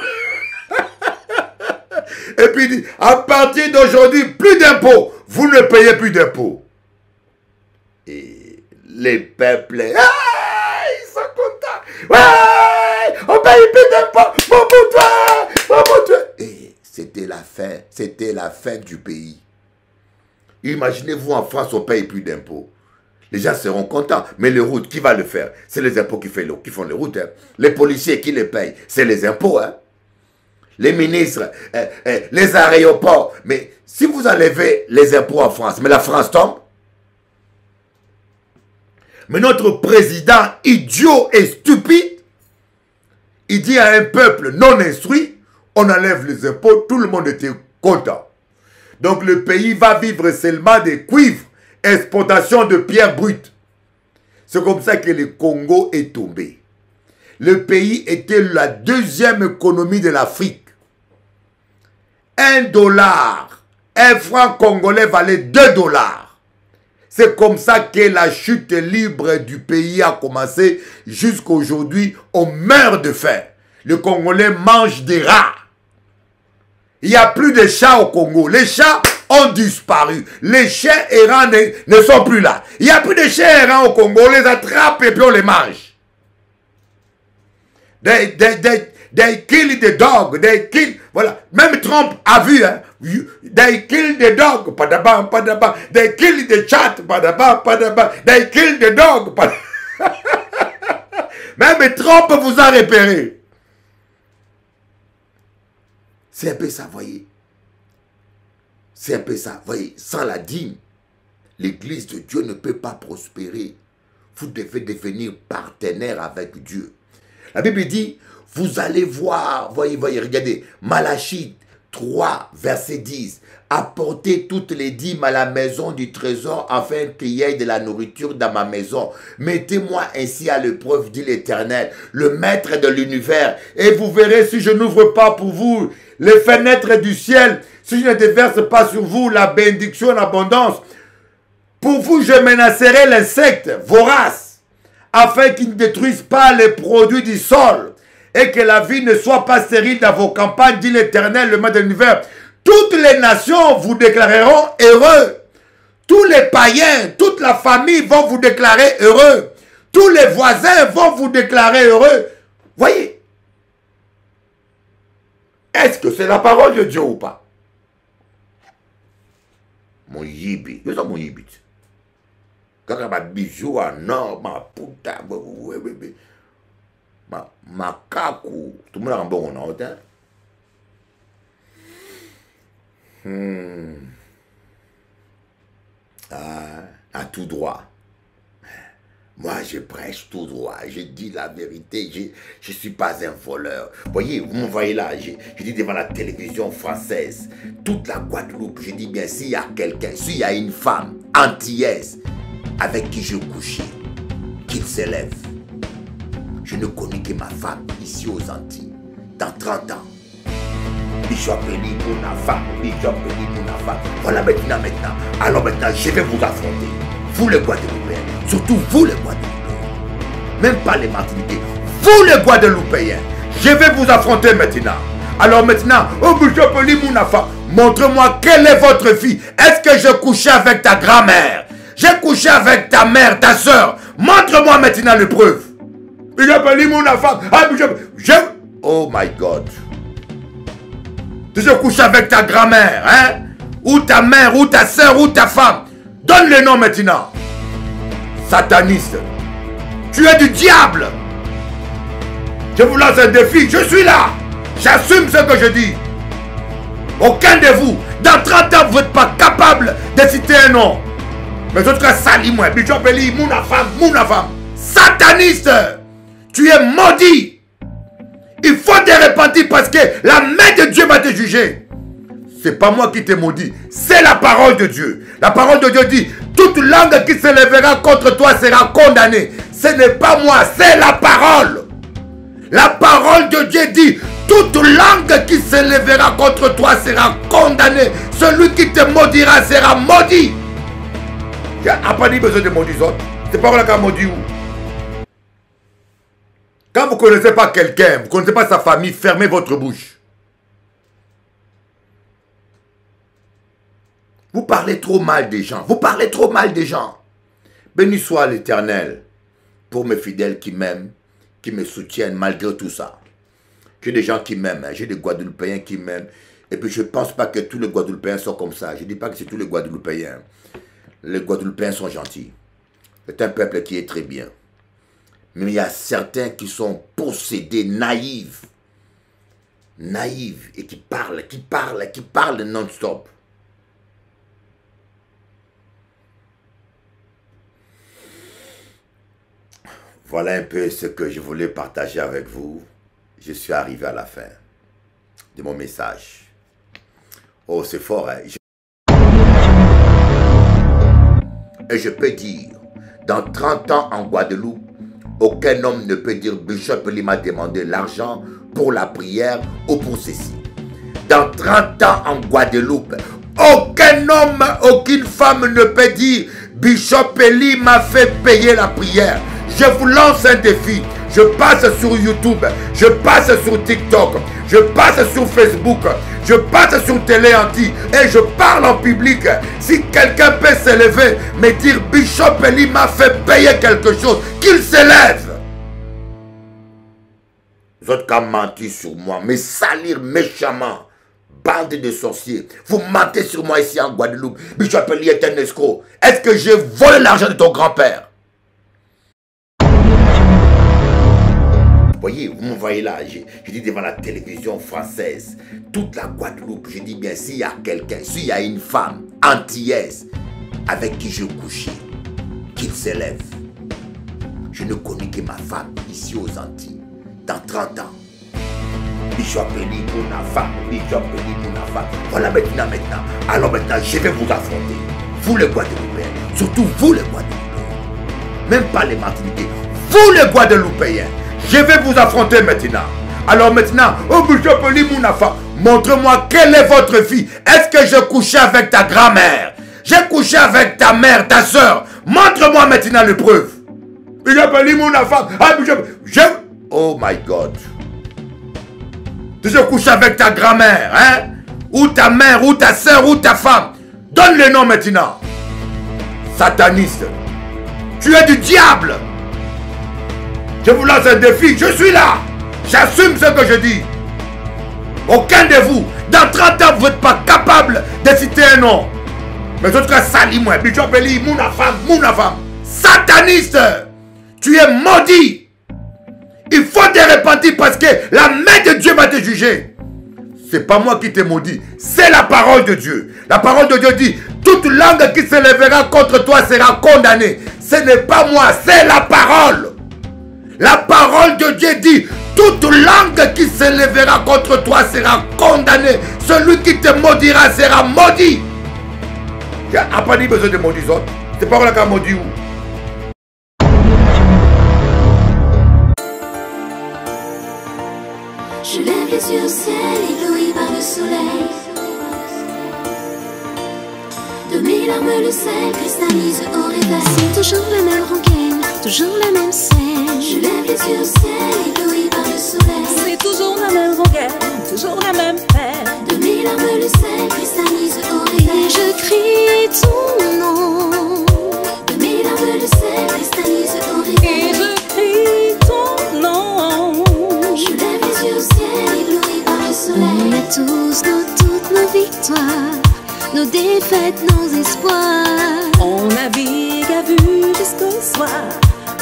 Et puis il dit, à partir d'aujourd'hui, plus d'impôts, vous ne payez plus d'impôts. Et les peuples, ils sont contents. Ouais, on paye plus d'impôts, pour toi. Et c'était la fin du pays. Imaginez-vous en France, on paye plus d'impôts. Les gens seront contents. Mais les routes, qui va le faire? C'est les impôts qui font les routes. Hein. Les policiers qui les payent, c'est les impôts. Hein. Les ministres, les aéroports. Mais si vous enlevez les impôts en France, mais la France tombe. Mais notre président idiot et stupide, il dit à un peuple non instruit, on enlève les impôts, tout le monde était content. Donc le pays va vivre seulement des cuivres, exportation de pierres brutes. C'est comme ça que le Congo est tombé. Le pays était la deuxième économie de l'Afrique. $1, un franc congolais valait $2. C'est comme ça que la chute libre du pays a commencé. Jusqu'à aujourd'hui, on meurt de faim. Le Congolais mange des rats. Il n'y a plus de chats au Congo. Les chats ont disparu. Les chiens errants ne sont plus là. Il n'y a plus de chiens errants au Congo. On les attrape et puis on les mange. They kill the dog. They kill... Voilà. Même Trump a vu. Hein. They kill the dog. Padabam, padabam. They kill the chat. Padabam, padabam. They kill the dog. Même Trump vous a repéré. C'est un peu ça, voyez. C'est un peu ça, voyez. Sans la dîme, l'église de Dieu ne peut pas prospérer. Vous devez devenir partenaire avec Dieu. La Bible dit, vous allez voir, voyez, regardez, Malachie 3, verset 10. Apportez toutes les dîmes à la maison du trésor afin qu'il y ait de la nourriture dans ma maison. Mettez-moi ainsi à l'épreuve, dit l'Éternel, le maître de l'univers, et vous verrez si je n'ouvre pas pour vous les fenêtres du ciel, si je ne déverse pas sur vous la bénédiction en abondance. Pour vous, je menacerai l'insecte vorace, afin qu'il ne détruise pas les produits du sol, et que la vie ne soit pas stérile dans vos campagnes, dit l'Éternel, le maître de l'univers. Toutes les nations vous déclareront heureux. Tous les païens, toute la famille vont vous déclarer heureux. Tous les voisins vont vous déclarer heureux. Voyez. Est-ce que c'est la parole de Dieu ou pas? Mon yibi. Je sens mon yibi. Quand on a bijou en or, ma puta, ma kaku. Tout le monde a un bon nom, hein? À tout droit. Moi, je prêche tout droit. Je dis la vérité. Je ne suis pas un voleur. Voyez, vous me voyez là. Je dis devant la télévision française, toute la Guadeloupe. Je dis bien, s'il y a quelqu'un, s'il y a une femme antillaise avec qui je couchais, qu'il s'élève. Je ne connais que ma femme ici aux Antilles. Dans 30 ans. Bishop Eli, mon femme, Bishop Eli, mon femme. Voilà maintenant. Alors maintenant, je vais vous affronter. Vous les Guadeloupéens. Surtout vous les Guadeloupéens. Même pas les Martiniquais. Vous les Guadeloupéens. Je vais vous affronter maintenant. Alors maintenant, oh Bishop Eli, mon femme, montre-moi quelle est votre fille. Est-ce que je couchais avec ta grand-mère? J'ai couché avec ta mère, ta soeur. Montre-moi maintenant l'épreuve. Bishop Eli, mon femme. Ah, Bishop. Oh my God. Je couche avec ta grand-mère, hein? Ou ta mère, ou ta soeur, ou ta femme. Donne le nom maintenant. Sataniste. Tu es du diable. Je vous lance un défi. Je suis là. J'assume ce que je dis. Aucun de vous, dans 30 ans, vous n'êtes pas capable de citer un nom. Mais en tout cas, salis-moi. Bishop Eli, mon femme. Sataniste. Tu es maudit. Il faut te repentir parce que la main de Dieu va te juger. C'est pas moi qui te maudis, c'est la parole de Dieu. La parole de Dieu dit, toute langue qui se lèvera contre toi sera condamnée. Ce n'est pas moi, c'est la parole. La parole de Dieu dit, toute langue qui se lèvera contre toi sera condamnée. Celui qui te maudira sera maudit. Tu n'as pas dit besoin de maudire autres. C'est pas là qu'a maudit où? Quand vous ne connaissez pas quelqu'un, vous ne connaissez pas sa famille, fermez votre bouche. Vous parlez trop mal des gens. Béni soit l'Éternel pour mes fidèles qui m'aiment, qui me soutiennent malgré tout ça. J'ai des gens qui m'aiment, j'ai des Guadeloupéens qui m'aiment. Et puis je ne pense pas que tous les Guadeloupéens sont comme ça. Je ne dis pas que c'est tous les Guadeloupéens. Les Guadeloupéens sont gentils. C'est un peuple qui est très bien. Mais il y a certains qui sont possédés, naïfs, et qui parlent non-stop. Voilà un peu ce que je voulais partager avec vous. Je suis arrivé à la fin de mon message. Oh, c'est fort, hein? Et je peux dire, dans 30 ans en Guadeloupe, aucun homme ne peut dire Bishop Eli m'a demandé l'argent pour la prière ou pour ceci. Dans 30 ans en Guadeloupe, aucun homme, aucune femme ne peut dire Bishop Eli m'a fait payer la prière. Je vous lance un défi. Je passe sur YouTube, je passe sur TikTok, je passe sur Facebook, je passe sur Télé Anti et je parle en public. Si quelqu'un peut s'élever, me dire Bishop Eli m'a fait payer quelque chose, qu'il s'élève. Vous êtes qu'à mentir sur moi, me salir méchamment. Bande de sorciers. Vous mentez sur moi ici en Guadeloupe. Bishop Eli est un escroc. Est-ce que j'ai volé l'argent de ton grand-père? Voyez, vous me voyez là, je dis devant la télévision française, toute la Guadeloupe, je dis bien, s'il y a quelqu'un, s'il y a une femme antillaise avec qui je couchais, qu'il s'élève. Je ne connais que ma femme ici aux Antilles. dans 30 ans, Bishop Eli Mounafa, Bishop Eli Mounafa. Voilà maintenant. Alors maintenant, je vais vous affronter. Vous les Guadeloupéens, surtout vous les Guadeloupéens. Même pas les Martiniquais. Vous les Guadeloupéens, je vais vous affronter maintenant. Alors maintenant, oh Bishop Eli Mounafa, montre-moi quelle est votre fille. Est-ce que je couchais avec ta grand-mère? J'ai couché avec ta mère, ta soeur. Montre-moi maintenant les preuves. Bishop Eli Mounafa, oh my God. Tu as couché avec ta grand-mère, hein? Ou ta mère, ou ta soeur, ou ta femme. Donne le nom maintenant. Sataniste. Tu es du diable. Je vous lance un défi. Je suis là. J'assume ce que je dis. Aucun de vous, dans 30 ans, vous n'êtes pas capable de citer un nom. Mais en tout cas, salis-moi. Bishop Eli Mounafa. Sataniste. Tu es maudit. Il faut te repentir parce que la main de Dieu va te juger. C'est pas moi qui te maudis, c'est la parole de Dieu. La parole de Dieu dit, toute langue qui se lèvera contre toi sera condamnée. Ce n'est pas moi, c'est la parole. La parole de Dieu dit, toute langue qui se lèvera contre toi sera condamnée. Celui qui te maudira sera maudit. Il n'y a pas besoin de maudire autres. C'est pas là qu'a maudit où? Je lève les yeux au ciel, ébloui par le soleil. De mes larmes le sel cristallise au réveil. C'est toujours la même rengaine, toujours la même scène. Je lève les yeux au ciel, ébloui par le soleil. C'est toujours la même rengaine, toujours la même peine. De mes larmes le sel cristallise au réveil. Et je crie ton nom. De mes larmes le sel cristallise au réveil. Et je crie ton nom. Je lève les yeux au ciel, ébloui par le soleil. On a tous toutes nos victoires, nos défaites, nos espoirs. On navigue à vue jusqu'au soir.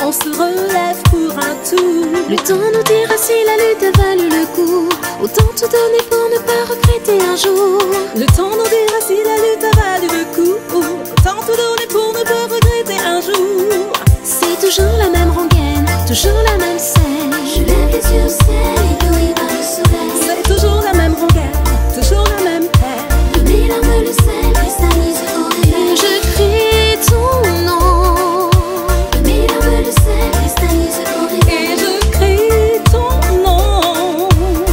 On se relève pour un tour. Le temps nous dira si la lutte a valu le coup. Autant tout donner pour ne pas regretter un jour. Le temps nous dira si la lutte a valu le coup. Autant tout donner pour ne pas regretter un jour. C'est toujours la même rengaine, toujours la même scène. Je lève les yeux au ciel, ébloui par le soleil. C'est toujours la même rengaine, toujours la même peine. De mes larmes le sel cristallise au réveil. Et je crie ton nom. De mes larmes le sel cristallise au réveil. Et je crie ton nom.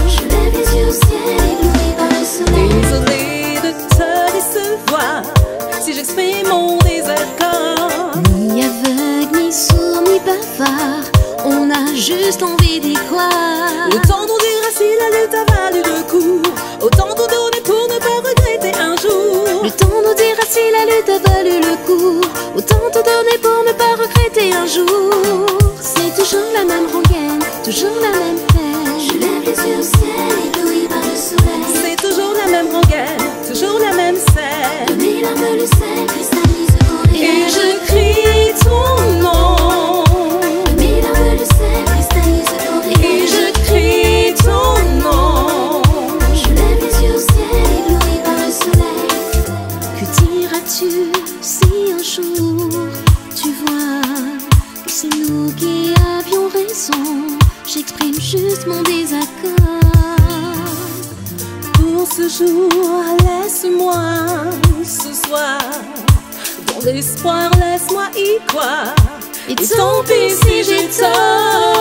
Je lève les yeux au ciel, ébloui par le soleil. Désolée de te décevoir si j'exprime mon désaccord. Ni aveugle, ni sourd, ni bavard, on a juste envie d'y croire. Le temps nous dira si la lutte a valu le coup. Autant tout donner pour ne pas regretter un jour. Le temps nous dira si la lutte a valu le coup. Autant tout donner pour ne pas regretter un jour. C'est toujours la même rengaine, toujours la même peine. Je lève les yeux au ciel, ébloui par le soleil. C'est toujours la même rengaine, toujours la même De scène. mes larmes le sel cristallise au réveil. Et je crie ton nom. De mes larmes le sel cristallise au réveil. Et je crie ton nom. Je lève les yeux au ciel, ébloui par le soleil. Que diras-tu si un jour tu vois que c'est nous qui avions raison? J'exprime juste mon désaccord. Pour ce jour, laisse-moi ce soir. Dans l'espoir, laisse-moi y croire. Et Et tant pis si j'ai tort.